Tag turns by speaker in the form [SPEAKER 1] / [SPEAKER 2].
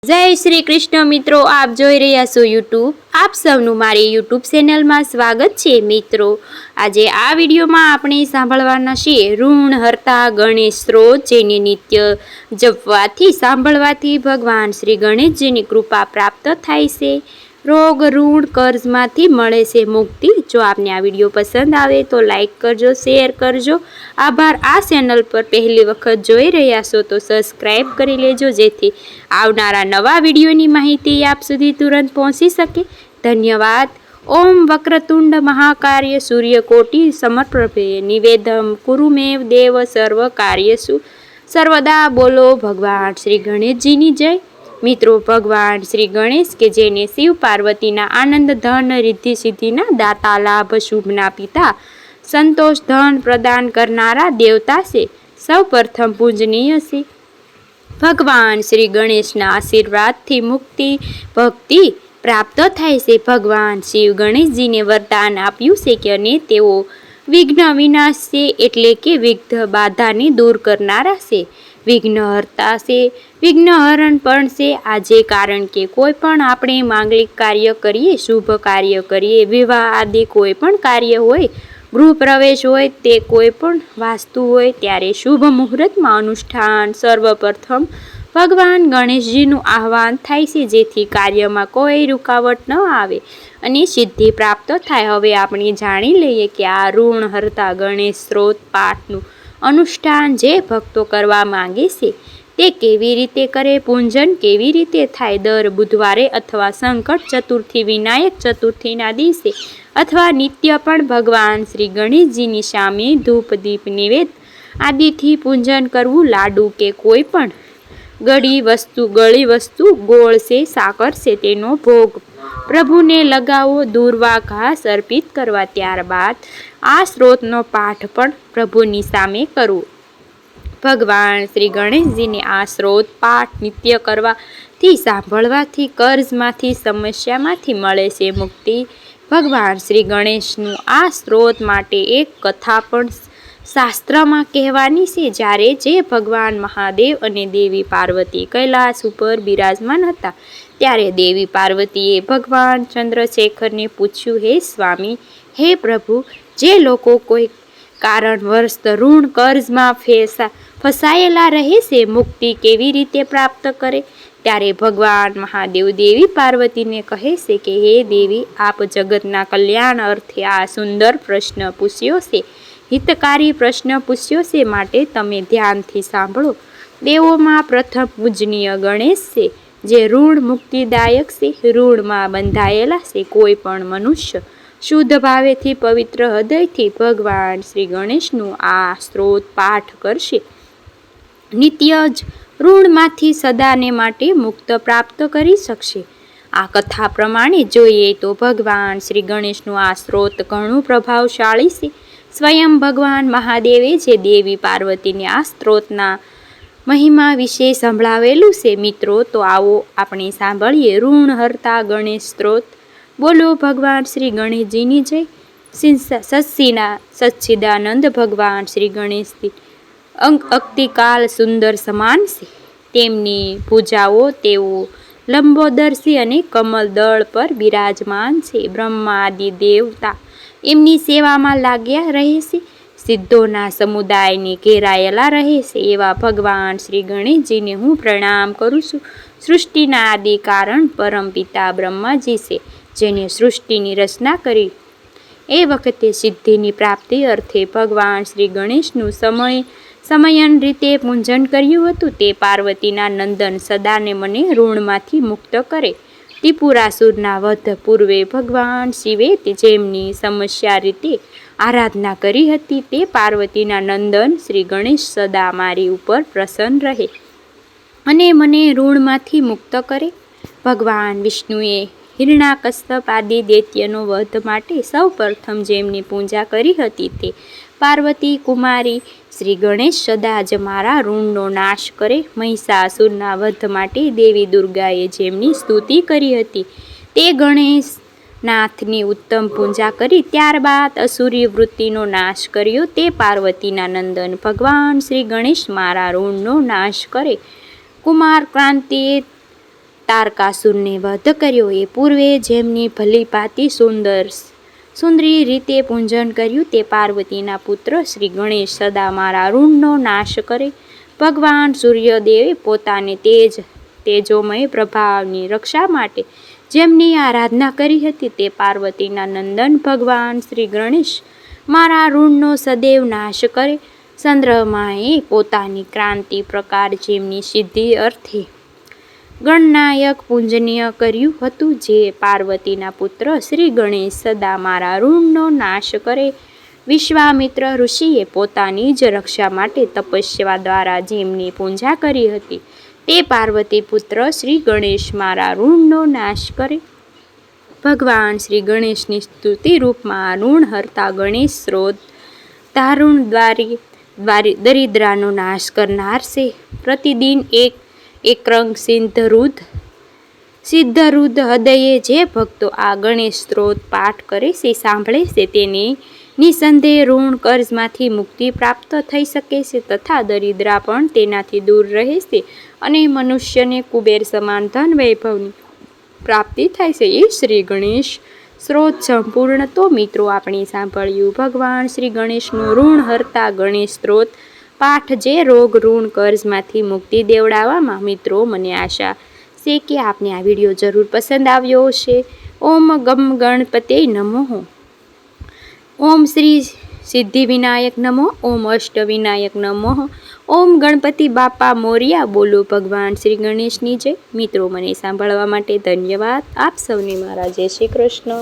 [SPEAKER 1] જય શ્રી કૃષ્ણ મિત્રો, આપ જોઈ રહ્યા છો યુટ્યુબ. આપ સૌનું મારી યુટ્યુબ ચેનલમાં સ્વાગત છે. મિત્રો, આજે આ વિડીયોમાં આપણે સાંભળવાના છીએ ઋણ હરતા ગણેશ સ્ત્રોત, જેને નિત્ય જપવાથી સાંભળવાથી ભગવાન શ્રી ગણેશજીની કૃપા પ્રાપ્ત થાય છે. રોગ ઋણ કર્જમાંથી મળે છે મુક્તિ. જો આપને આ વિડીયો પસંદ આવે તો લાઈક કરજો, શેર કરજો. આભાર. આ ચેનલ પર પહેલી વખત જોઈ રહ્યા છો તો સબસ્ક્રાઈબ કરી લેજો, જેથી આવનારા નવા વિડીયોની માહિતી આપ સુધી તુરંત પહોંચી શકે. ધન્યવાદ. ઓમ વક્રતુંડ મહાકાર્ય સૂર્યકોટિ સમપ્રભે નિવેદમ કુરુમેવ દેવ સર્વ કાર્યસુ સર્વદા. બોલો ભગવાન શ્રી ગણેશજીની જય. મિત્રો, ભગવાન શ્રી ગણેશ કે જેને શિવ પાર્વતીના આનંદ, ધન, રિદ્ધિ સિદ્ધિના દાતા, લાભ શુભના પિતા, સંતોષ ધન પ્રદાન કરનારા દેવતા છે, સૌ પ્રથમ પૂજનીય છે. ભગવાન શ્રી ગણેશના આશીર્વાદથી મુક્તિ ભક્તિ પ્રાપ્ત થાય છે. ભગવાન શિવ ગણેશજીને વરદાન આપ્યું છે કે અને તેઓ વિઘ્ન વિનાશ છે, એટલે કે વિઘ્ન બાધાને દૂર કરનારા છે, વિઘ્નહર્તા છે, વિઘ્નહરણ પણ છે. આજે કારણ કે કોઈ પણ આપણે માંગલિક કાર્ય કરીએ, શુભ કાર્ય કરીએ, વિવાહ આદિ કોઈ પણ કાર્ય હોય, ગૃહ પ્રવેશ હોય, તે કોઈ પણ વાસ્તુ હોય, ત્યારે શુભ મુહૂર્તમાં અનુષ્ઠાન સર્વપ્રથમ ભગવાન ગણેશજીનું આહ્વાન થાય છે, જેથી કાર્યમાં કોઈ રૂકાવટ ન આવે અને સિદ્ધિ પ્રાપ્ત થાય. હવે આપણે જાણી લઈએ કે આ ઋણ હરતા ગણેશ સ્ત્રોત પાઠનું અનુષ્ઠાન જે ભક્તો કરવા માંગે છે તે કેવી રીતે કરે, પૂજન કેવી રીતે થાય. દર બુધવારે અથવા સંકટ ચતુર્થી, વિનાયક ચતુર્થીના દિવસે અથવા નિત્ય પણ ભગવાન શ્રી ગણેશજીની સામે ધૂપ દીપ નિવેદ આદિથી પૂજન કરવું. લાડુ કે કોઈ પણ ગળી વસ્તુ ગોળ છે, સાકર છે, તેનો ભોગ પ્રભુને લગાવો. દૂર્વા ઘાસ અર્પિત કરવા. ત્યારબાદ આ સ્ત્રોતનો પાઠ પણ પ્રભુની સામે કરવો. ભગવાન શ્રી ગણેશજીને આ સ્ત્રોત પાઠ નિત્ય કરવાથી સાંભળવાથી કર્જમાંથી, સમસ્યામાંથી મળે છે મુક્તિ. ભગવાન શ્રી ગણેશનું આ સ્ત્રોત માટે એક કથા પણ શાસ્ત્રમાં કહેવાની છે. જ્યારે જે ભગવાન મહાદેવ અને દેવી પાર્વતી કૈલાસ ઉપર બિરાજમાન હતા, ત્યારે દેવી પાર્વતીએ ભગવાન ચંદ્રશેખરને પૂછ્યું, હે સ્વામી, હે પ્રભુ, જે લોકો કોઈ કારણવશ ઋણ કર્જમાં ફસાયેલા રહે છે, મુક્તિ કેવી રીતે પ્રાપ્ત કરે? ત્યારે ભગવાન મહાદેવ દેવી પાર્વતીને કહે છે કે હે દેવી, આપ જગતના કલ્યાણ અર્થે આ સુંદર પ્રશ્ન પૂછ્યો છે, હિતકારી પ્રશ્ન પૂછ્યો છે, માટે તમે ધ્યાનથી સાંભળો. દેવોમાં પ્રથમ પૂજનીય ગણેશ છે, જે ઋણ મુક્તિદાયક છે. ઋણમાં બંધાયેલા છે કોઈ પણ મનુષ્ય શુદ્ધ ભાવેથી, પવિત્ર હૃદયથી ભગવાન શ્રી ગણેશનું આ સ્ત્રોત પાઠ કરશે, નિત્ય જ ઋણમાંથી સદાને માટે મુક્ત પ્રાપ્ત કરી શકશે. આ કથા પ્રમાણે જોઈએ તો ભગવાન શ્રી ગણેશનું આ સ્ત્રોત ઘણું પ્રભાવશાળી છે. સ્વયં ભગવાન મહાદેવે જે દેવી પાર્વતીને આ સ્ત્રોતના મહિમા વિશે સંભળાવેલું છે. મિત્રો, તો આવો આપણે સાંભળીએ ઋણ હરતા ગણેશ સ્ત્રોત. બોલો ભગવાન શ્રી ગણેશજીની જય. સચ્ચિદાનંદ ભગવાન શ્રી ગણેશજી અક્તિકાલ સુંદર સમાન છે. તેમની પૂજાઓ તેઓ લંબોદર્શી અને કમલ દળ પર બિરાજમાન છે. બ્રહ્મા આદિ દેવતા એમની સેવામાં લાગ્યા રહે છે. સિદ્ધોના સમુદાયને ઘેરાયેલા રહે છે. એવા ભગવાન શ્રી ગણેશજીને હું પ્રણામ કરું છું. સૃષ્ટિના આદિ કારણ પરમપિતા બ્રહ્માજી છે, જેને સૃષ્ટિની રચના કરી. એ વખતે સિદ્ધિની પ્રાપ્તિ અર્થે ભગવાન શ્રી ગણેશનું સમયન રીતે પૂજન કર્યું હતું. તે પાર્વતીના નંદન સદાને મને ઋણમાંથી મુક્ત કરે. ત્રિપુરાસુરના વધ પૂર્વે ભગવાન શિવે જેમની સમસ્યા રીતે આરાધના કરી હતી, તે પાર્વતીના નંદન શ્રી ગણેશ સદા મારી ઉપર પ્રસન્ન રહે અને મને ઋણમાંથી મુક્ત કરે. ભગવાન વિષ્ણુએ હિરણાકશ્યપ આદિ દૈત્યનો વધ માટે સૌ પ્રથમ જેમની પૂજા કરી હતી, તે પાર્વતી કુમારી શ્રી ગણેશ સદા જ મારા ઋણનો નાશ કરે. મહિષાસુરના વધ માટે દેવી દુર્ગાએ જેમની સ્તુતિ કરી હતી, તે ગણેશનાથની ઉત્તમ પૂજા કરી. ત્યારબાદ અસુરી વૃત્તિનો નાશ કર્યો, તે પાર્વતીના નંદન ભગવાન શ્રી ગણેશ મારા ઋણનો નાશ કરે. કુમાર ક્રાંતિએ તારકાસુરને વધ કર્યો એ પૂર્વે જેમની ભલી ભાતી સુંદરી રીતે પૂજન કર્યું તે પાર્વતીના પુત્ર શ્રી ગણેશ સદા મારા ઋણનો નાશ કરે. ભગવાન સૂર્યદેવે પોતાને તેજોમય પ્રભાવની રક્ષા માટે જેમની આરાધના કરી હતી તે પાર્વતીના નંદન ભગવાન શ્રી ગણેશ મારા ઋણનો સદૈવ નાશ કરે. ચંદ્રમાએ પોતાની ક્રાંતિ પ્રકાર જેમની સિદ્ધિ અર્થે ગણનાયક પૂજનીય કર્યું હતું જે પાર્વતીના પુત્ર શ્રી ગણેશ સદા મારા ઋણનો નાશ કરે. વિશ્વામિત્ર ઋષિએ પોતાની જ રક્ષા માટે તપસ્યા દ્વારા જેમની પૂજા કરી હતી તે પાર્વતી પુત્ર શ્રી ગણેશ મારા ઋણનો નાશ કરે. ભગવાન શ્રી ગણેશની સ્તુતિ રૂપમાં ઋણ હરતા ગણેશ સ્ત્રોત દારૂણ દરિદ્રાનો નાશ કરનાર છે. પ્રતિદિન એકરંગ સિદ્ધરુદ હૃદયે જે ભક્તો આ ગણેશ સ્ત્રોત પાઠ કરે છે સાંભળે છે તેને નિસંદેહ ઋણ કર્જમાંથી મુક્તિ પ્રાપ્ત થઈ શકે છે તથા દરિદ્રા પણ તેનાથી દૂર રહે છે અને મનુષ્યને કુબેર સમાન ધન વૈભવની પ્રાપ્તિ થાય છે. એ શ્રી ગણેશ સ્ત્રોત સંપૂર્ણ. તો મિત્રો આપણે સાંભળ્યું ભગવાન શ્રી ગણેશનું ઋણ હરતા ગણેશ સ્ત્રોત પાઠ જે રોગ ઋણ કર્જમાંથી મુક્તિ દેવડાવવામાં. મિત્રો મને આશા છે કે આપને આ વિડીયો જરૂર પસંદ આવ્યો હશે. ઓમ ગમ ગણપતે નમઃ. ઓમ શ્રી સિદ્ધિવિનાયક નમઃ. ઓમ અષ્ટવિનાયક નમઃ. ઓમ ગણપતિ બાપા મોરિયા. બોલો ભગવાન શ્રી ગણેશની જય. મિત્રો મને સાંભળવા માટે ધન્યવાદ. આપ સૌને મારા જય શ્રી કૃષ્ણ.